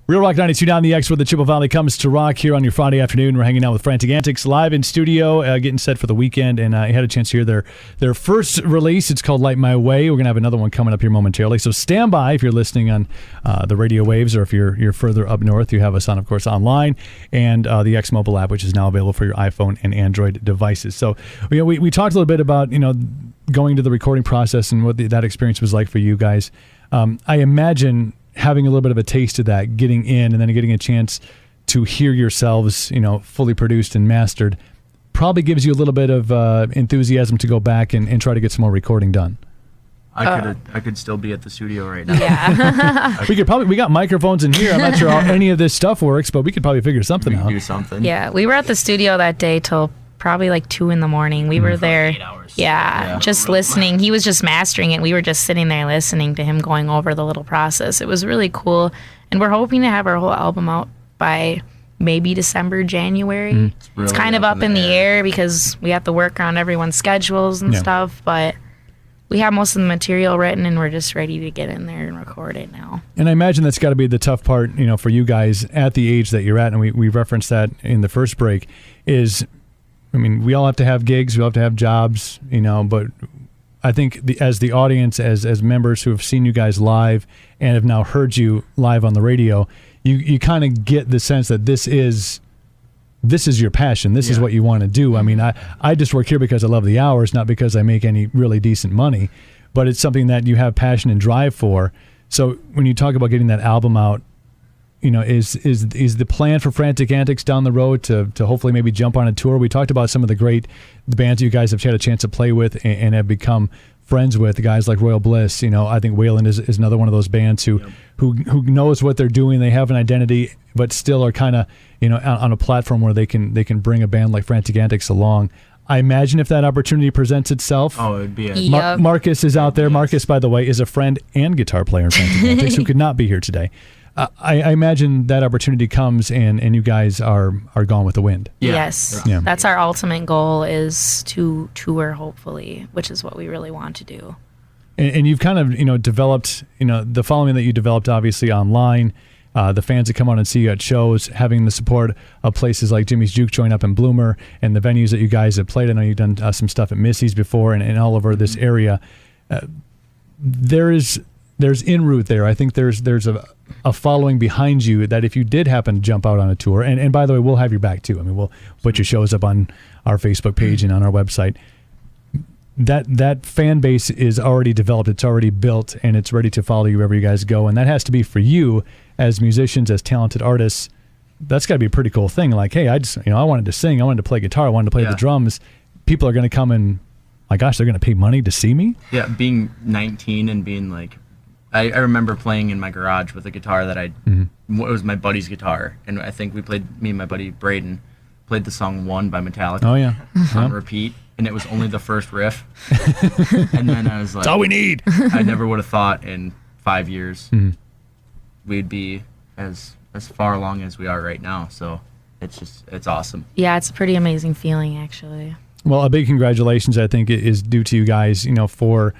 Real Rock 92.9 The X, where the Chippewa Valley comes to rock. Here on your Friday afternoon, we're hanging out with Frantic Antics live in studio, getting set for the weekend, and I had a chance to hear their first release. It's called Light My Way. We're going to have another one coming up here momentarily, so stand by if you're listening on the radio waves, or if you're further up north, you have us on, of course, online, and the X mobile app, which is now available for your iPhone and Android devices. So we talked a little bit about going to the recording process and what that experience was like for you guys. I imagine having a little bit of a taste of that, getting in and then getting a chance to hear yourselves, fully produced and mastered, probably gives you a little bit of enthusiasm to go back and try to get some more recording done. I could still be at the studio right now. Yeah. we got microphones in here. I'm not sure how any of this stuff works, but we could probably figure something out. Do something. Yeah, we were at the studio that day till probably like 2 a.m. We were there. 8 hours. Yeah, just listening. He was just mastering it. We were just sitting there listening to him going over the little process. It was really cool. And we're hoping to have our whole album out by maybe December, January. It's kind of up in the air because we have to work around everyone's schedules and stuff. But we have most of the material written, and we're just ready to get in there and record it now. And I imagine that's got to be the tough part, for you guys at the age that you're at. And we referenced that in the first break is, we all have to have gigs, we all have to have jobs, but I think as the audience, as members who have seen you guys live and have now heard you live on the radio, you kind of get the sense that this is your passion. This is what you want to do. I just work here because I love the hours, not because I make any really decent money, but it's something that you have passion and drive for. So when you talk about getting that album out, is the plan for Frantic Antics down the road to hopefully maybe jump on a tour? We talked about some of the bands you guys have had a chance to play with and have become friends with, guys like Royal Bliss. I think Wayland is another one of those bands who knows what they're doing. They have an identity, but still are kind of on a platform where they can bring a band like Frantic Antics along. I imagine if that opportunity presents itself. Oh, it would be Marcus is out there. Marcus, by the way, is a friend and guitar player in Frantic Antics who could not be here today. I imagine that opportunity comes and you guys are gone with the wind. Yeah. Yes. Yeah. That's our ultimate goal, is to tour, hopefully, which is what we really want to do. And you've kind of, developed, the following that you developed obviously online, the fans that come out and see you at shows, having the support of places like Jimmy's Juke Joint up in Bloomer and the venues that you guys have played. I know you've done some stuff at Missy's before and all over this area. There's en route there. I think there's a following behind you that if you did happen to jump out on a tour, and by the way, we'll have your back too. We'll put your shows up on our Facebook page and on our website. That fan base is already developed. It's already built, and it's ready to follow you wherever you guys go. And that has to be for you as musicians, as talented artists. That's got to be a pretty cool thing. Like, hey, I wanted to sing, I wanted to play guitar, I wanted to play the drums. People are going to come and, my gosh, they're going to pay money to see me. Yeah, being 19 and being like, I remember playing in my garage with a guitar that it was my buddy's guitar, and I think me and my buddy Braden played the song One by Metallica. Oh yeah, on repeat, and it was only the first riff. And then I was like, that's all we need. I never would have thought in 5 years we'd be as far along as we are right now. So it's awesome. Yeah, it's a pretty amazing feeling, actually. Well, a big congratulations, I think, is due to you guys, for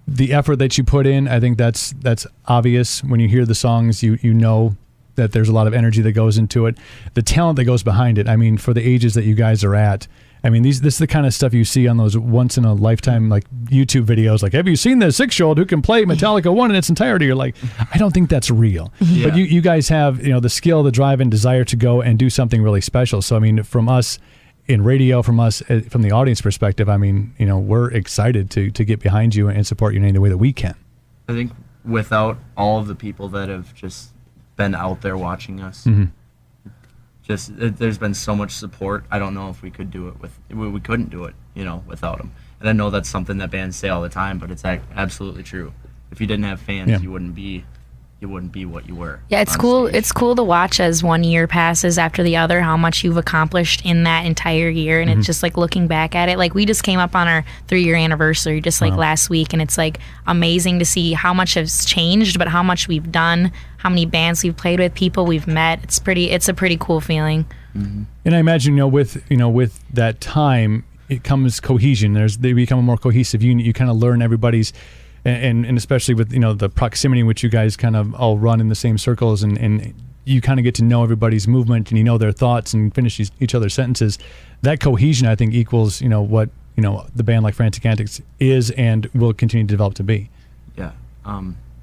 the effort that you put in. I think that's obvious. When you hear the songs, you know that there's a lot of energy that goes into it. The talent that goes behind it, for the ages that you guys are at, this is the kind of stuff you see on those once-in-a-lifetime like YouTube videos. Like, have you seen this 6-year-old who can play Metallica 1 in its entirety? You're like, I don't think that's real. Yeah. But you guys have the skill, the drive, and desire to go and do something really special. So, from us in radio, from us, from the audience perspective, we're excited to get behind you and support you in any way that we can. I think without all of the people that have just been out there watching us, there's been so much support. I don't know if we could do it we couldn't do it, without them. And I know that's something that bands say all the time, but it's absolutely true. If you didn't have fans, you wouldn't be what you were. Yeah, it's cool. Stage. It's cool to watch as one year passes after the other, how much you've accomplished in that entire year. And it's just like looking back at it. Like, we just came up on our 3-year anniversary just like last week, and it's like amazing to see how much has changed, but how much we've done, how many bands we've played with, people we've met. It's a pretty cool feeling. And I imagine, with that time, it comes cohesion. They become a more cohesive unit. You kind of learn everybody's. And especially with the proximity in which you guys kind of all run in the same circles, and you kind of get to know everybody's movement and you know their thoughts and finish each other's sentences. That cohesion, I think, equals, what, the band like Frantic Antics is and will continue to develop to be. Yeah.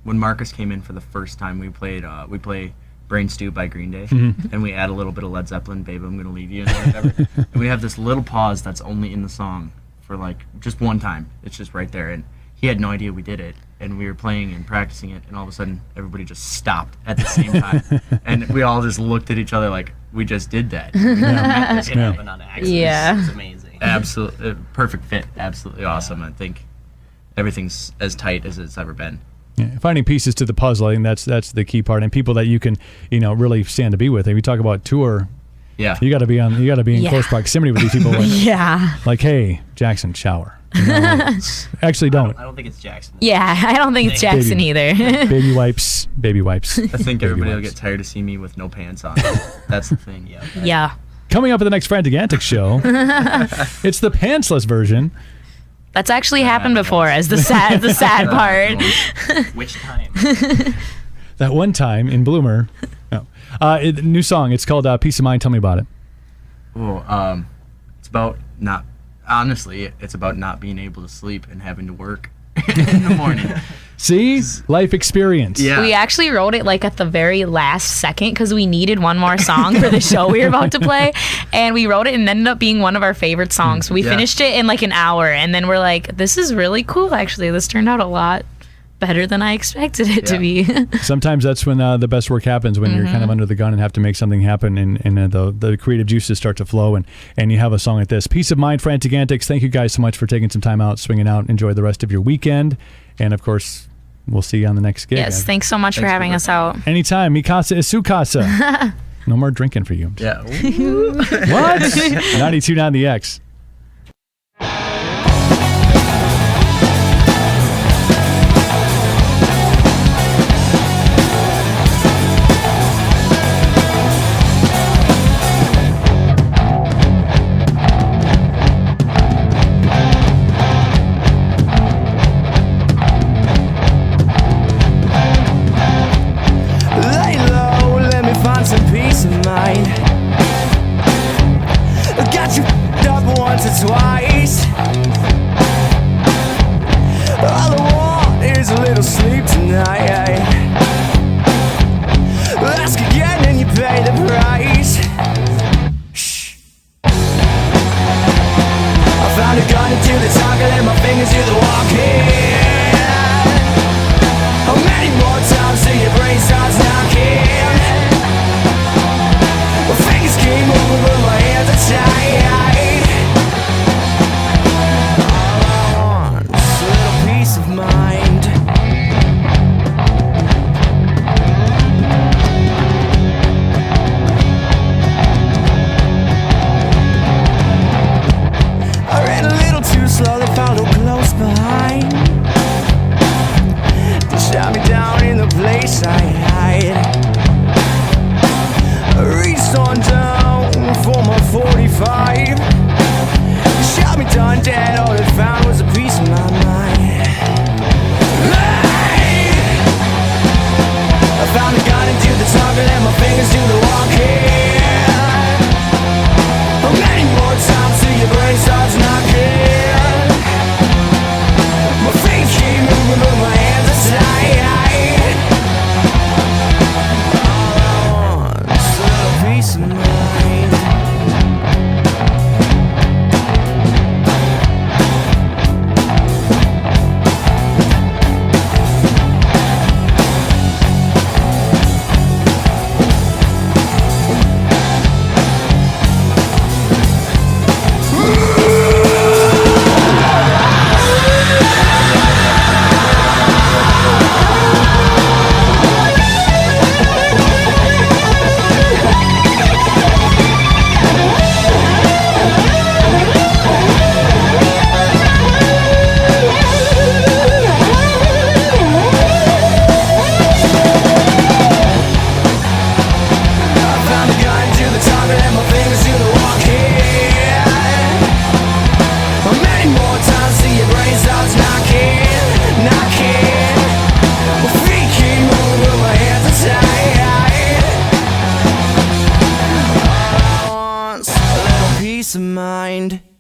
When Marcus came in for the first time, we play Brain Stew by Green Day, and we add a little bit of Led Zeppelin, Babe, I'm Gonna Leave You, and whatever. And we have this little pause that's only in the song for like just one time. It's just right there, and he had no idea we did it, and we were playing and practicing it, and all of a sudden everybody just stopped at the same time, and we all just looked at each other like we just did that. It happened on accident. Yeah. It's amazing. Absolutely perfect fit, absolutely awesome. I think everything's as tight as it's ever been. Yeah, finding pieces to the puzzle, I think that's the key part, and people that you can really stand to be with. If you talk about tour, Yeah, you got to be in close proximity with these people. Like, hey, Jackson, shower. Actually, don't. I don't think it's Jackson. Yeah, I don't think it's Jackson either. Baby wipes. I think everybody will get tired to see me with no pants on. That's the thing. Yeah. Yeah. Coming up at the next Frantic Antics show, it's the pantsless version. That's actually happened before as the sad part. Which time? That one time in Bloomer. No. New song. It's called Peace of Mind. Tell me about it. Oh, it's about it's about not being able to sleep and having to work in the morning. See? Life experience. Yeah. We actually wrote it like at the very last second because we needed one more song for the show we were about to play. And we wrote it and it ended up being one of our favorite songs. We finished it in like an hour and then we're like, this is really cool actually. This turned out a lot better than I expected it to be. Sometimes that's when the best work happens, when you're kind of under the gun and have to make something happen and the creative juices start to flow and you have a song like this. Peace of Mind, Frantic Antics. Thank you guys so much for taking some time out, swinging out. Enjoy the rest of your weekend. And of course, we'll see you on the next gig. Yes, thanks so much for having us out. Anytime. Mi casa es su casa. No more drinking for you. Yeah. What? 92.9 The X. Twice. All I want is a little sleep tonight. Ask again and you pay the price. Shh. I found a gun to do the talking and my fingers do the walking. How many more times till your brain starts knocking? My fingers keep moving but my hands are tight. Peace of mind. I ran a little too slow, they followed close behind. They shot me down in the place I hide. I reached on down for my 45. They shot me down dead, all they found was a piece of my mind. I found a gun and do the talking and my fingers do the walking. How many more times till your brain starts knocking? My feet keep moving but my hands are tight. All I want is a little peace of mind. peace of mind.